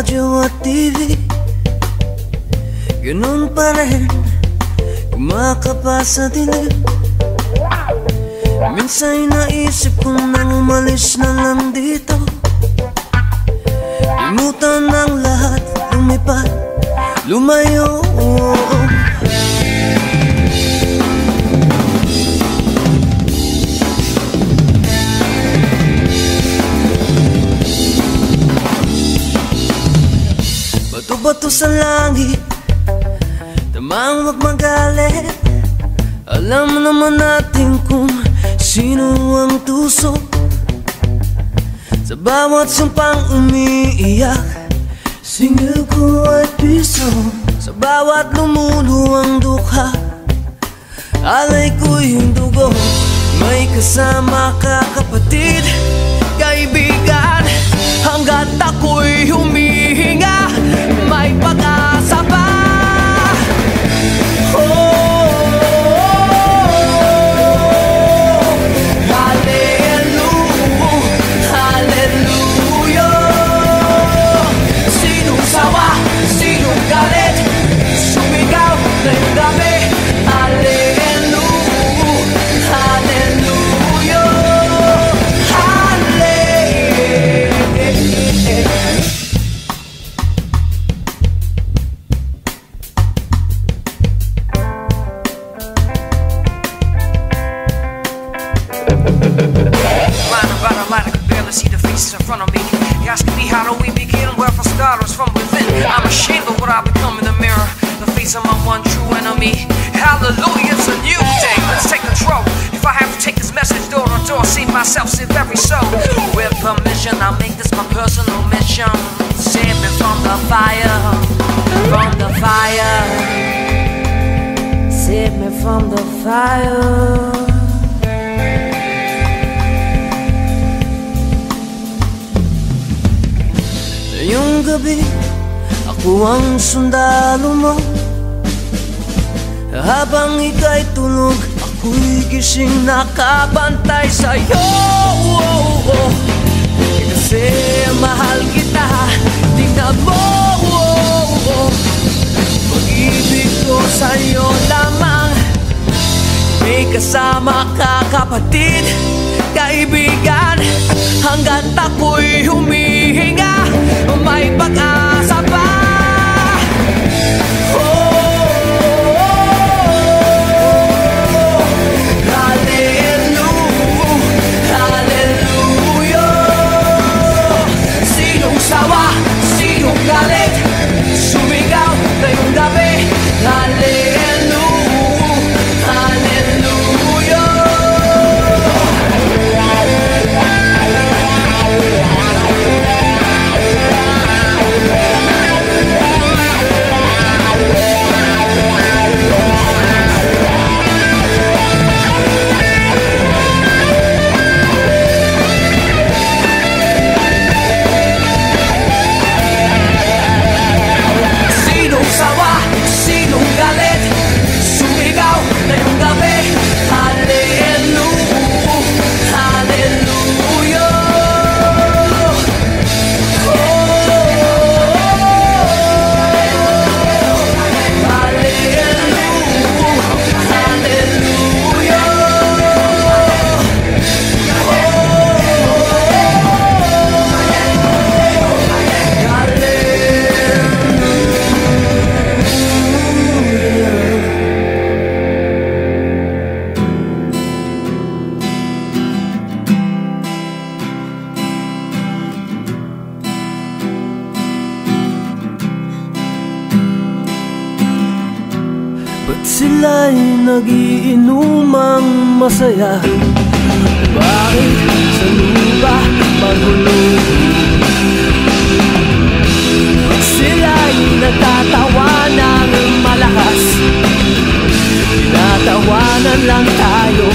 radyo at TV, ganun pa rin kumakapa sa dilim. Minsan'y naisip kong nang umalis na lang dito, limutan ng lahat, lumipat, lumayo. Bato-bato sa langit, tamang wag magalit. Alam naman natin kung sino ang tuso sa bawat sumpang umiiyak. Singil ko ay piso, sa bawat lumuluwang dukha. Alay ko'y dugo, may kasama ka kapatid, kaibigan. Hanggat ako'y humihinga, may pag-asa pa. Hallelujah, it's a new day, let's take control. If I have to take this message door to door, save myself, save every soul. With permission, I'll make this my personal mission. Save me from the fire, from the fire. Save me from the fire. Ngayong gabi, ako ang sundalo mo. Habang ika'y tulog, ako'y gising nakabantay sa'yo. Kasi mahal kita, tingnan mo. Pag-ibig ko sa'yo lamang, may kasama ka kapatid, kaibigan. Hanggat ako'y humihinga, may pag-asa pa. Galit, sumigaw ngayong gabi. Hallelujah, hallelujah. Ba't sila'y nagiinumang masaya? Bakit sa lupa magulo? Ba't sila'y nagtatawa ng malakas? Tinatawanan lang tayo.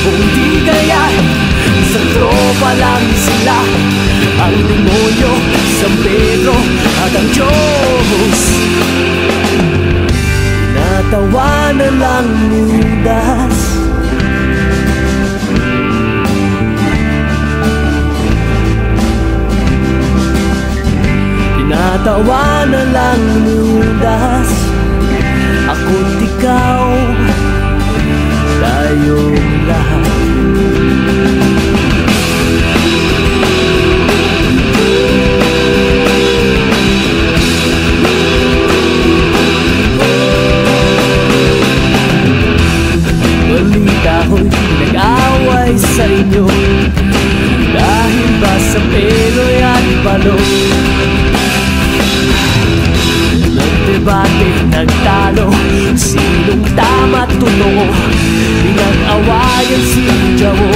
Kung di kaya isang tropa lang sila, ang demonyo, San Pedro at ang Diyos. Tinatawanan lang ni Judas. Tinatawanan lang ni Judas, ako't ikaw, tayong lahat. Balita ko'y nag-away sa inyo dahil ba sa peloy at balon. Nagdebate, nagtalo, sinong tama't totoo, pinag-awayan si Jawo.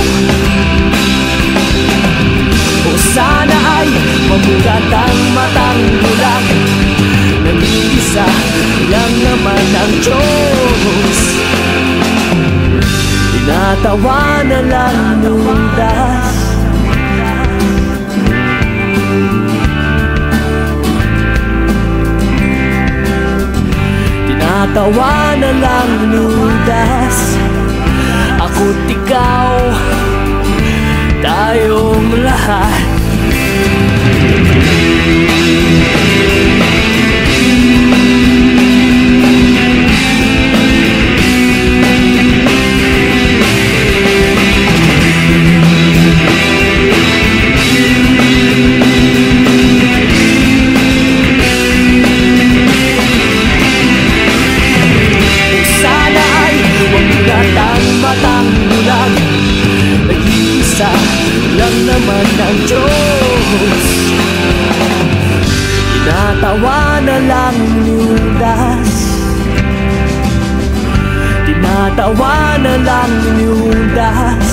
O sana ay mamugat ang matang bulak, nag-iisa lang naman ang Diyos. Tinatawanan lang ni Judas, tinatawanan lang ni Judas, ako't ikaw, tayong lahat. Nag-iisa lang naman ang Diyos. Tinatawanan lang ni Judas, tinatawanan lang ni Judas,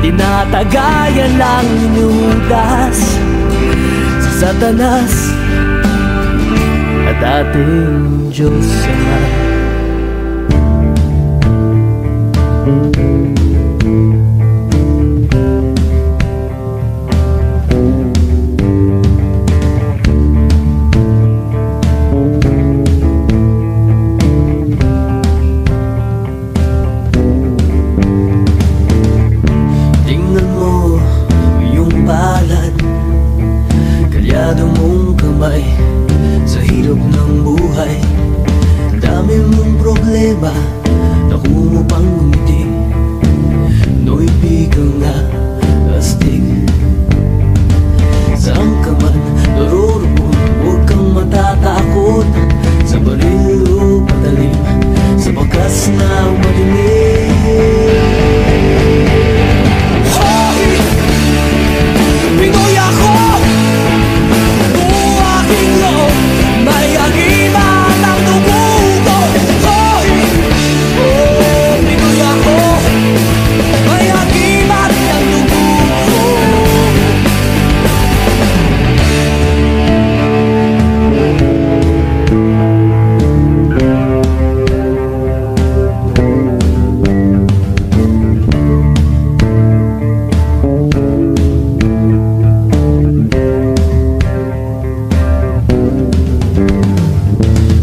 tinatagayan lang ni Judas si Satanas at ating Diyos Ama. Tingnan mo yung palad, kalyado mong kamay sa hirap ng buhay. Dami mong problema, naku mo pang ngumiti, no'y bigang na astig. Saan ka man naroroon, huwag kang matatakot, sa baril o patalim, sa bakas na madilim. Hoy! Pinoy ako, buong aking loob, may agiman ang dugo ko. Hoy! Oh, Pinoy ako, may agiman ang dugo ko.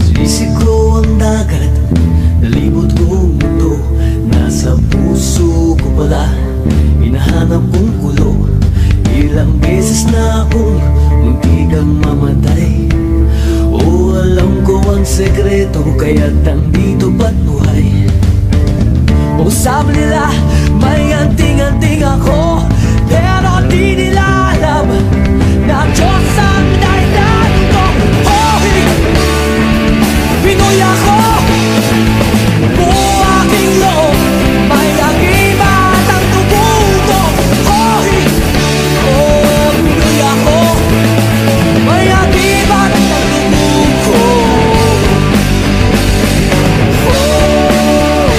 Sinisiko ang dagat, nalibot kong mundo, nasa puso ko pala, hinahanap kong kulo. Ilang beses na akong muntikang mamatay, o alam ko ang sekreto, kaya't nandito ba't buhay. O sabi nila may anting-anting ako, pero di nila alam na Diyos ang dahilan ko. Hoy! Pinoy ako, buong aking loob, may agiman ang dugo ko. Hoy! Oh, Pinoy ako, may agiman ang dugo ko. Oh,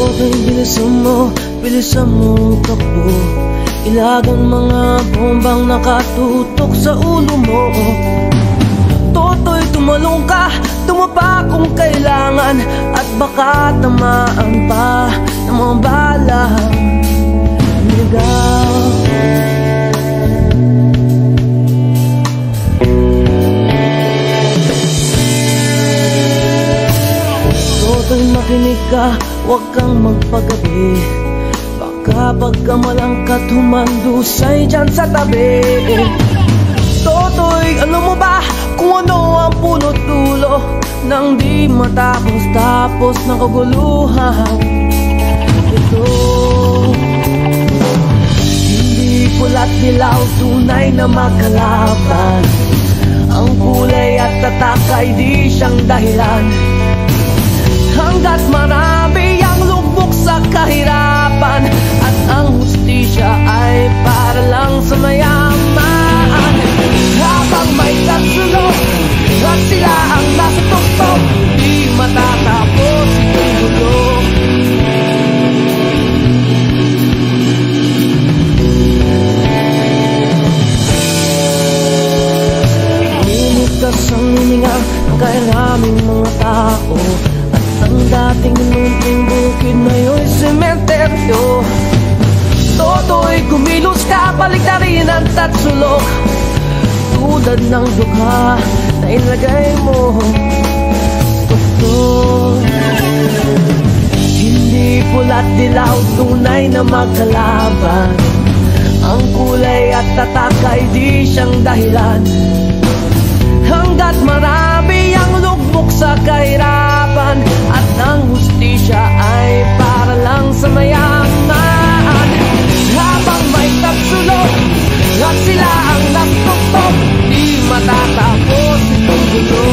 Toto'y bilisan mo takbo. Ilagang mga bombang nakatutok sa ulo mo. Toto'y tumalong ka, tumapa kung kailangan, at baka tamaan pa ng mga balang ligaw. Toto'y makinig ka, huwag kang magpagabi. Baka pagkamalangkat humandusay dyan sa tabi. Toto'y alam mo ba kung ano ang punot dulo nang di matapos ng kaguluhan ito? Hindi pula't dilaw, tunay na magkalaban. Ang kulay at tatak ay di siyang dahilan. Hanggat marami ang lubog sa kahirapan, at ang hustisya ay para lang sa mayaman. Habang may tatsulok at sila ang nasa tuktok, di matatapos itong gulo. Limitas ang hininga ng kairaming mga tao, at ang dating munting bukid ngayon'y sementeryo. Toto'y kumilos ka, baliktarin ang tatsulok, tulad ng dukha na ilagay mo. Totoo, hindi pula't dilaw, tunay na magkalaban. Ang kulay at tatak ay di siyang dahilan. Hanggat marami ang lugmok sa kahirapan, at ang hustisya ay para lang sa mayaman. Habang may tatsulok at sila ang nagtuktok, di matatapos itong gulo.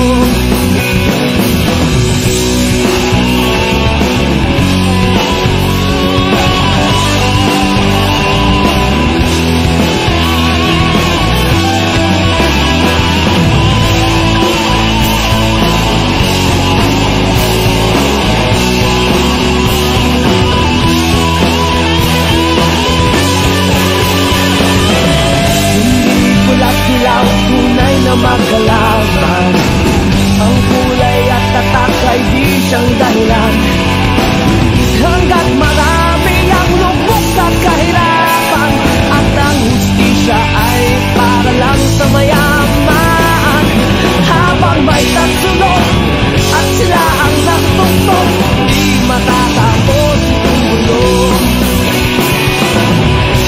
Tunay na magkalaban. Ang kulay at tatak ay di siyang dahilan. Hanggat marami ang lubog sa kahirapan, at ang hustisya ay para lang sa mayaman. Habang may tatsulok at sila ang nagtuktok, di matatapos itong gulo.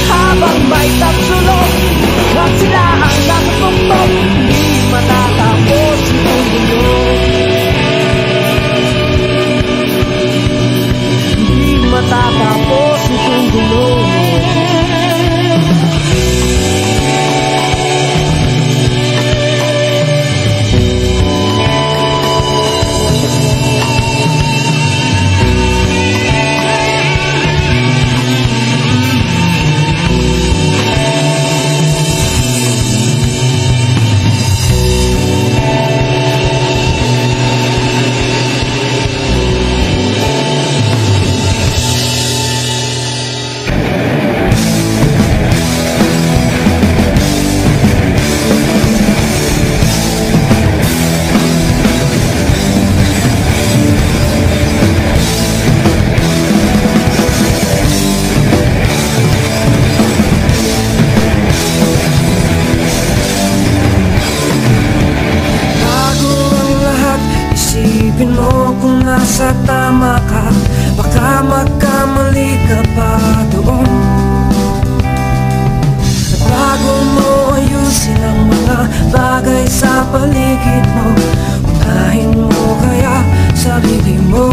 Habang may tatsulok at sila ang nagtuktok, di matatapos itong gulo. Di matatapos itong gulo. Nasa tama ka, baka magkamali ka pa doon. At bago mo ayusin ang mga bagay sa paligid mo, unahin mo kaya sarili mo.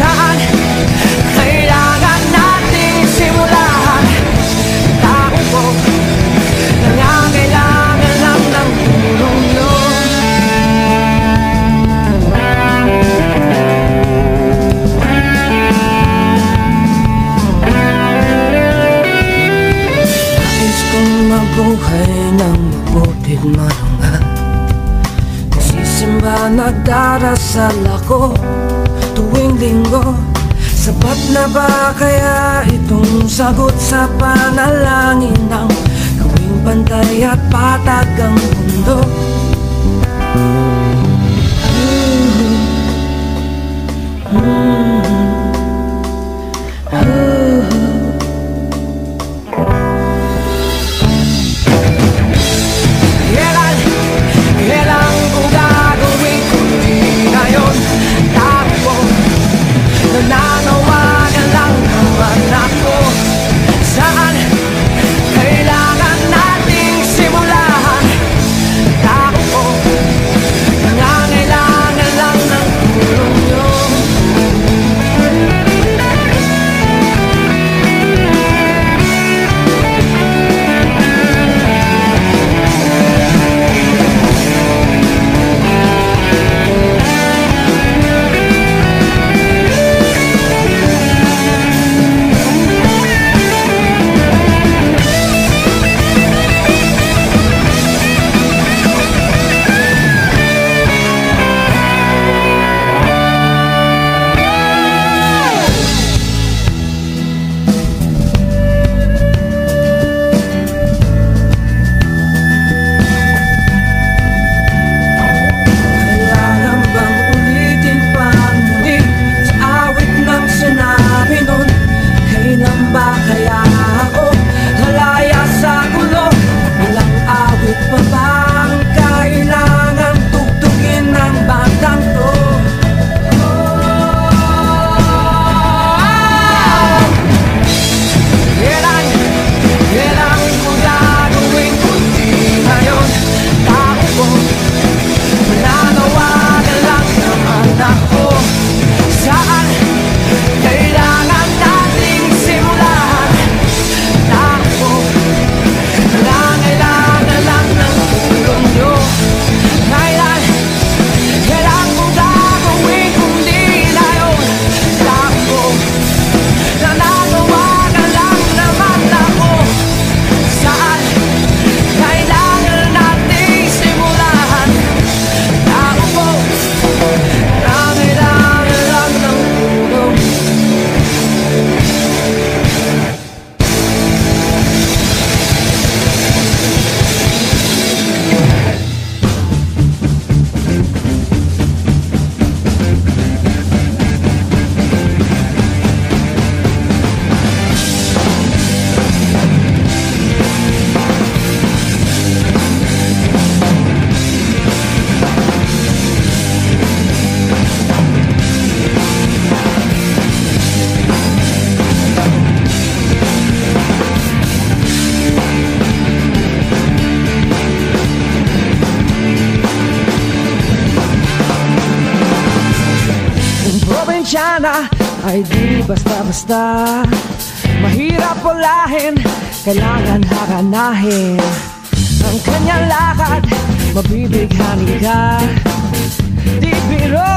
Saan kailangan nating simulan? tunay ng mabutit marunga. Nagsisimba, nagdarasal ako tuwing linggo. Sapat na ba kaya itong sagot sa panalangin ng gawing pantay at patag ang mundo? Kailan ko gagawin kundi ngayon? Tapo, nananawagan lang naman ako. Saan kailangan nating simulan? Tapo, nangangailangan lang ng tulong nyo. Probinsyana ay di basta-basta. Mahirap pulahin, kailangan hakanahin. Ang kanyang lakad, mabibighani ka. Di biro,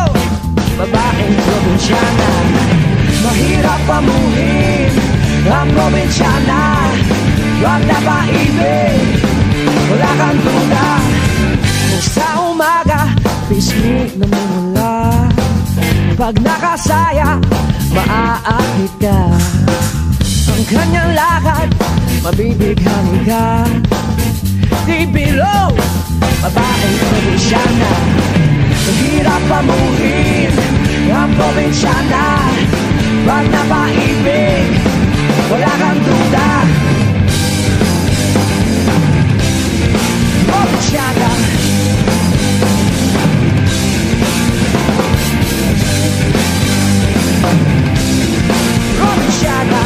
babaeng probinsyana. Mahirap pamuhin ang probinsyana. Wag na paibig, wala kang duda. Kung sa umaga, pisngi namumula. Pag nakasaya, maaakit ka. Ang kanyang lakad, mabibighani ka. Di biro, babaeng probinsyana. Mahirap pamuhin ang probinsyana. Wag na paibig, wala kang duda. Probinsyana. Probinsyana.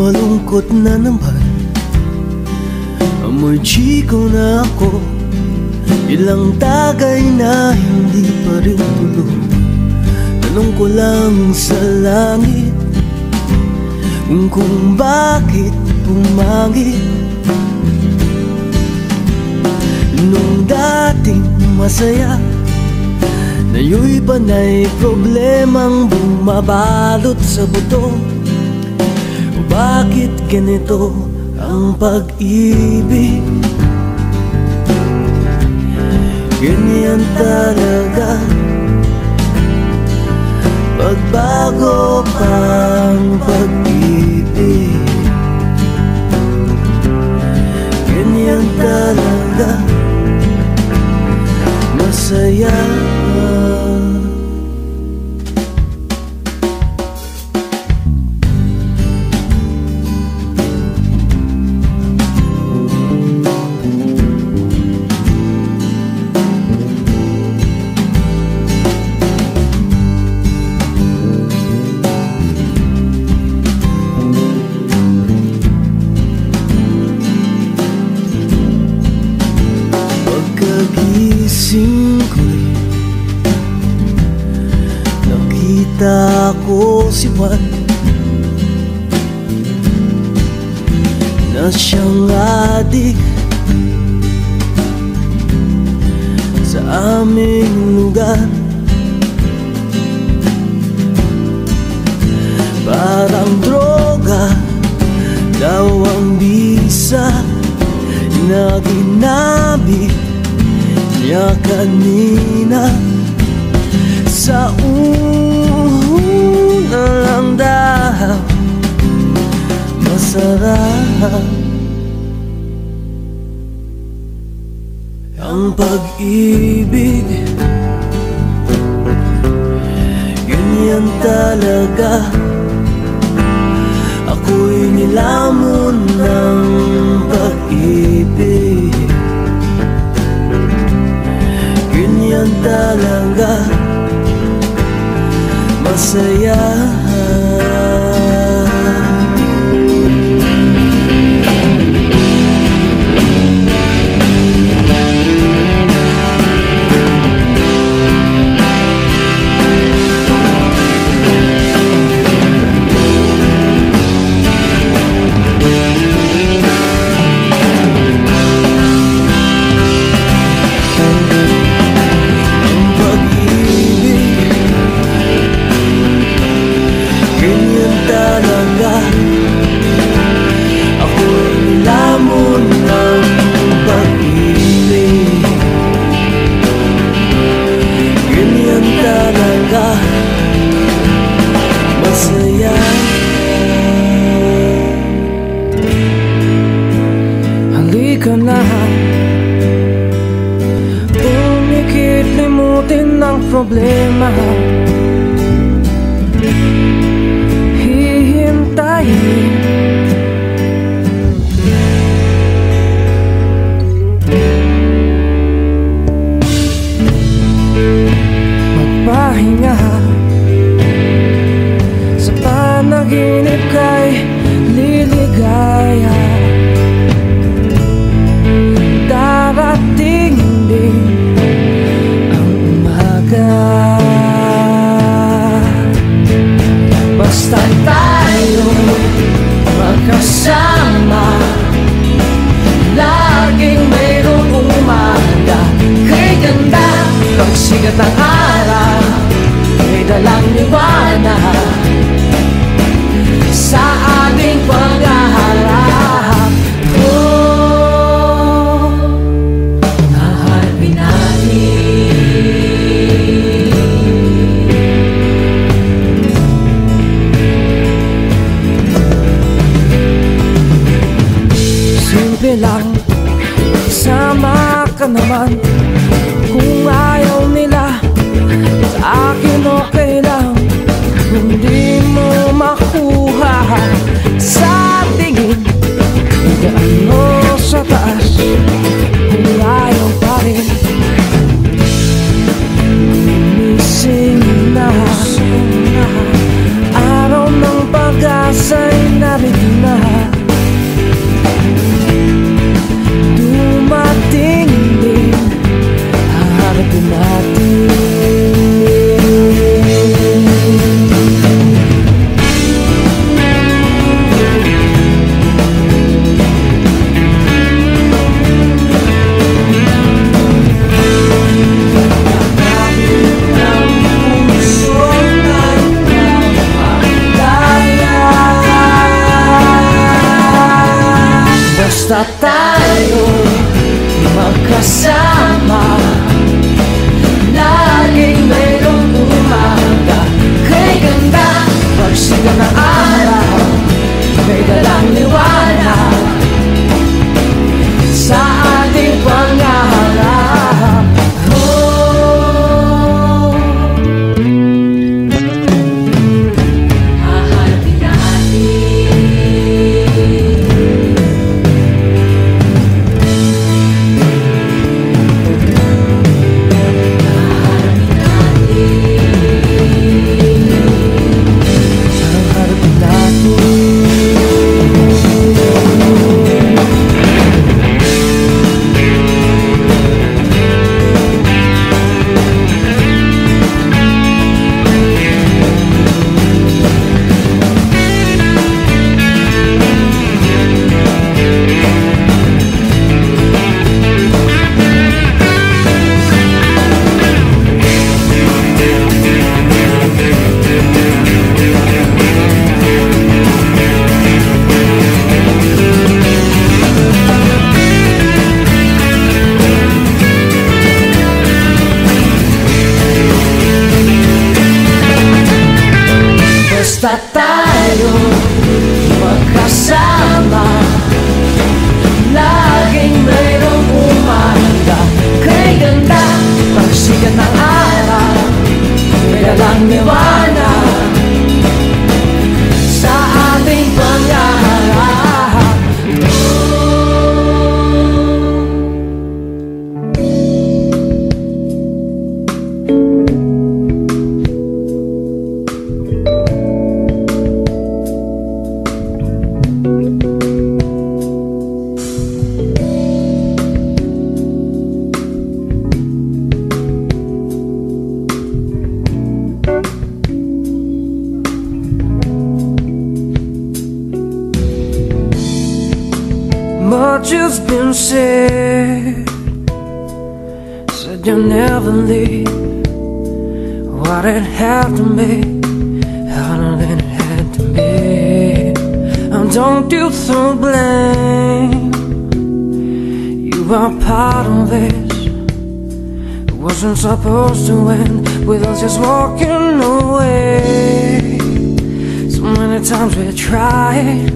malungkot na naman. Amoy chiko na ako, ilang tagay na hindi pa rin tulog. Tanong ko lang sa langit kung bakit pumangit. Nung dating masaya, ngayo'y panay problemang bumabalot sa buto. Bakit ganito ang pag-ibig? Ganyan talaga, pagbago pang pag-ibig. Ganyan talaga, masaya. Pagkagising ko'y nakita ko si Juan na siyang adik sa aming lugar. Parang droga daw ang bisa na ginamit niya kanina. Sa una lang daw masarap ang pag-ibig. Ganyan talaga, ako'y nilamon ng pag-ibig. Ganyan talaga, masaya. Halika na, tumikit, limutin ang problema. Hihintayin magpahinga sa panaginip kay liligaya. Darating din ang umaga, basta tayo magkasama. Laging mayroong umaga, kay ganda pagsikat ng araw, may dalang liwanag sa ating paghaharap. Simple lang, sama ka naman. Kung ayaw nila, sa akin okay lang. Kung di mo makuha sa Basta tayo magkasama, laging mayroong umaga. Kay ganda, pagsikat ng araw, may dalang liwanag sa ating pangarap. Hahanapin natin basta tayo magkasama, laging mayroong umaga. Kay ganda, pagsikat ng araw, may dalang liwanag sa ating pangarap. Much has been said you'll never leave. What it had to be, harder than it had to be. Don't you throw blame, you are part of this. It wasn't supposed to end with us just walking away. So many times we tried,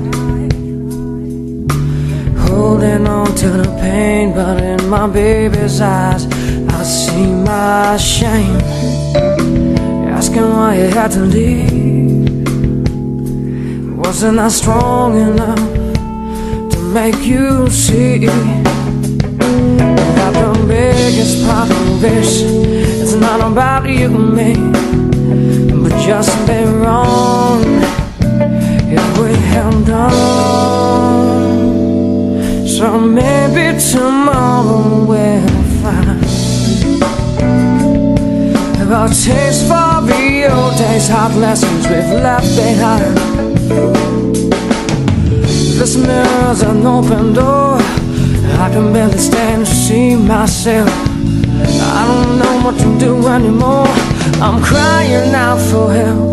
holding on to the pain, but in my baby's eyes I see my shame. Asking why you had to leave. Wasn't I strong enough to make you see that the biggest part of this, it's not about you and me, but just be wrong if we held on. So maybe tomorrow we'll find a taste for the old days, hard lessons we've left behind. This mirror's an open door, I can barely stand to see myself. I don't know what to do anymore, I'm crying out for help.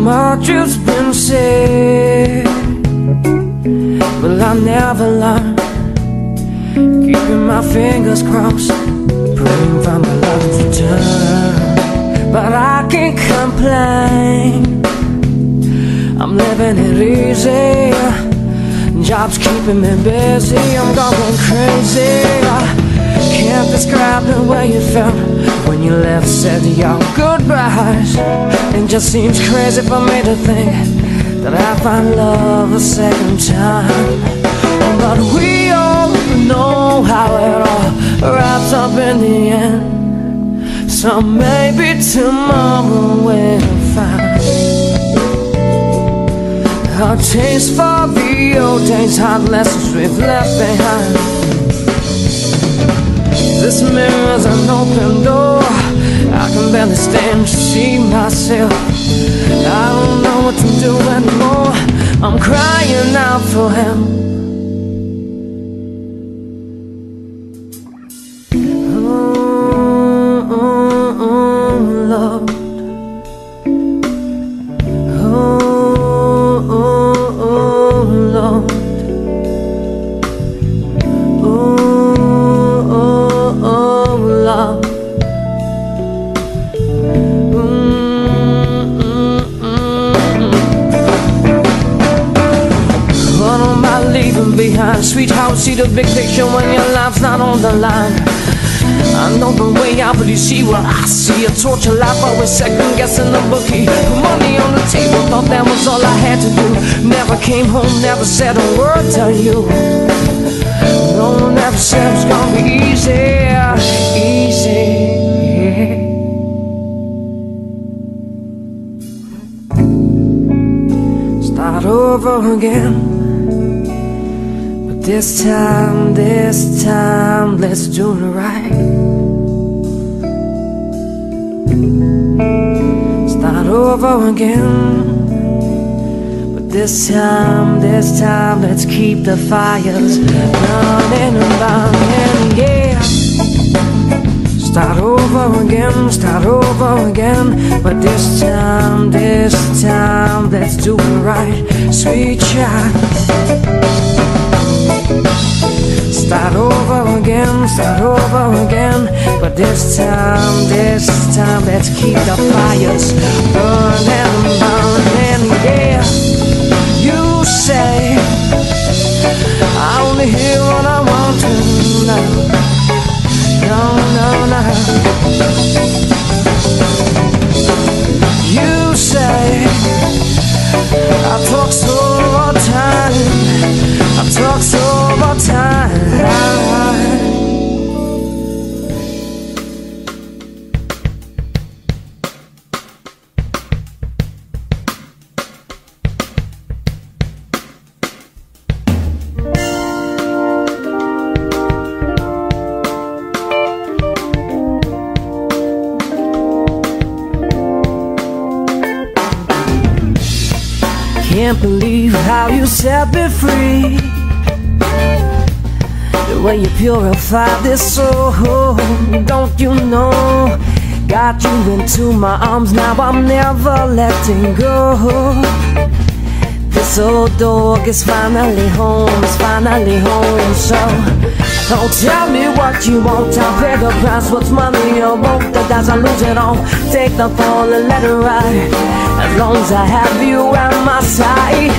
Much has been said, but I never learned. Keeping my fingers crossed, praying for my love to turn. But I can't complain, I'm living it easy. Job's keeping me busy, I'm going crazy. I can't describe the way you felt when you left, said your goodbyes. It just seems crazy for me to think that I find love a second time. But we all know how it all wraps up in the end. So maybe tomorrow we'll find a taste for the old days, hard lessons we've left behind. This mirror's an open door, I can barely stand to see myself. I don't know what to do anymore, I'm crying out for help. Lord. Oh, oh, oh, Lord. Oh, oh, oh, Lord. What am I leaving behind? Sweetheart, see the big picture when your life's not on the line. I know the way out, but you see what I see. A torture life, always second guessing the bookie. Money on the table, thought that was all I had to do. Never came home, never said a word to you. No, never said it was gonna be easy, easy. Start over again. This time, let's do it right. Start over again. But this time, let's keep the fires burning and burning, yeah. Start over again. But this time, let's do it right, sweet child. Start over again, but this time, let's keep the fires burning, burning, yeah. You say, I only hear what I want to know. No. You say, I talk so much time. I talk so much time. Can't believe how you set me free. The way you purify this soul, don't you know? Got you into my arms, now I'm never letting go. This old dog is finally home, so don't tell me what you want, I'll pay the price. What's money or won't, the dice I lose it all. Take the fall and let it ride, as long as I have you at my side.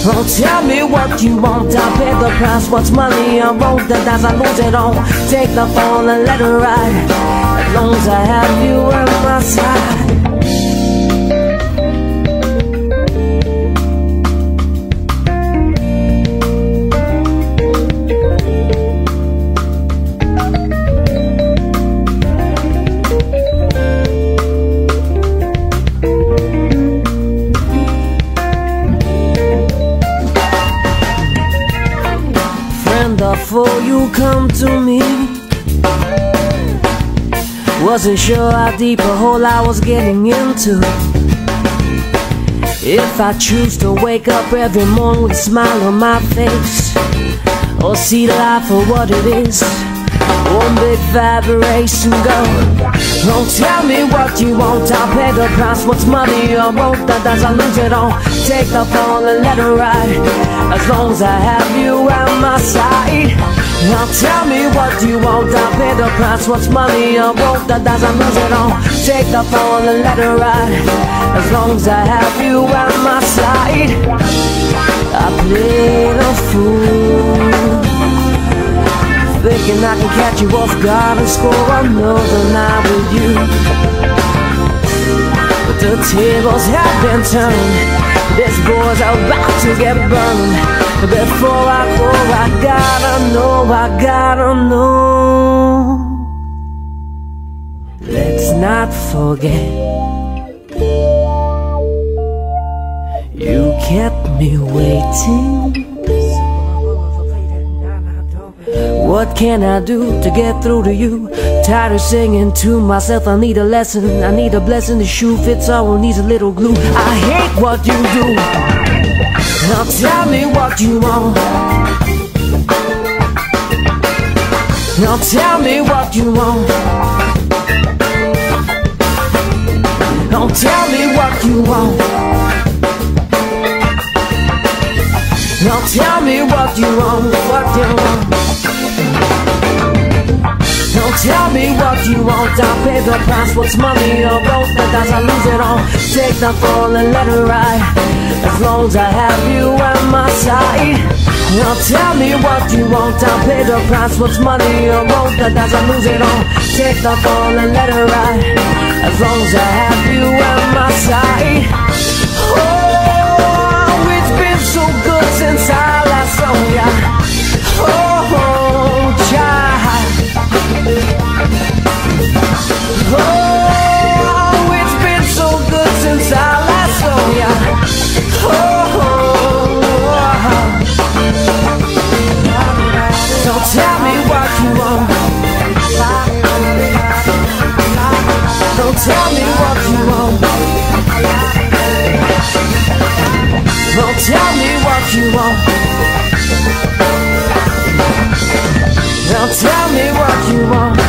Don't tell me what you want, I'll pay the price. What's money or won't, the dice I lose it all. Take the fall and let it ride, as long as I have you at my side. Before you come to me, wasn't sure how deep a hole I was getting into. If I choose to wake up every morning with a smile on my face, or see life for what it is, one big vibration go. Don't tell me what you want, I'll pay the price. What's money or won't, the dice I lose it all. Take the fall and let it ride, as long as I have you at my side. Now tell me what you want, I'll pay the price. What's money or won't, the dice I lose it all. Take the fall and let it ride, as long as I have you at my side. I played a fool, thinking I can catch you off guard and score another night with you. But the tables have been turned, this boy's about to get burned. Before I go, I gotta know. Let's not forget, you kept me waiting. What can I do to get through to you? Tired of singing to myself, I need a lesson. I need a blessing, the shoe fits all, needs a little glue. I hate what you do. Now tell me what you want. Now tell me what you want. Don't tell me what you want. Don't tell me what you want, what you want. Don't tell me what you want. I'll pay the price. What's money or gold? As I lose it all, take the fall and let it ride. As long as I have you at my side. Now tell me what you want. I'll pay the price. What's money or gold? As I lose it all, take the fall and let it ride. As long as I have you at my side. Oh, it's been so good since I last saw ya. Oh, child. Oh, it's been so good since I last saw ya. Oh, don't tell me what you want. Don't tell me what you want. Don't tell me what you want. Don't tell me what you want.